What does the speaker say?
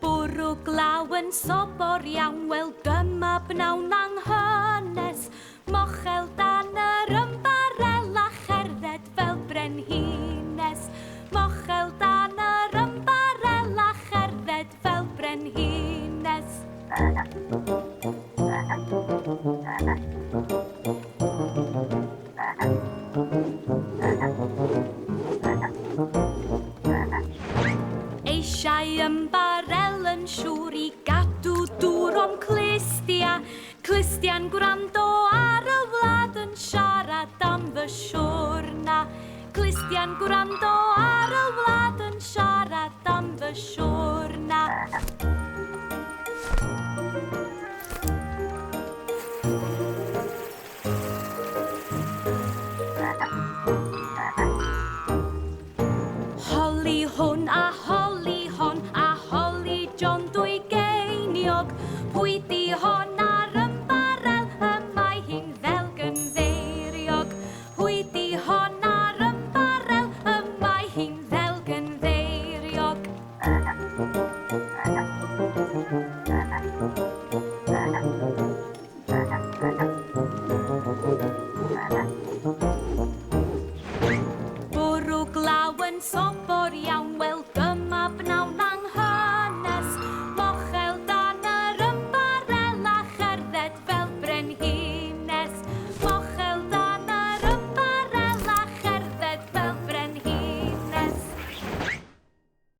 Bwrw glaw yn sobor iawn, wel dyma bnawn anghynes. Mochel dan yr ymbarela, cherdded fel brenhines. Mochel dan yr ymbarela, cherdded fel brenhines. Eisiau ymbarel yn siŵr i gadw dŵr o'm clustia. Clustia'n gwrando ar y wlad yn siarad am fy siwrna. Clustia'n gwrando ar y wlad yn siarad am fy siwrna. Holi hwn a holi hon a holi John dwy geiniog. Pwy di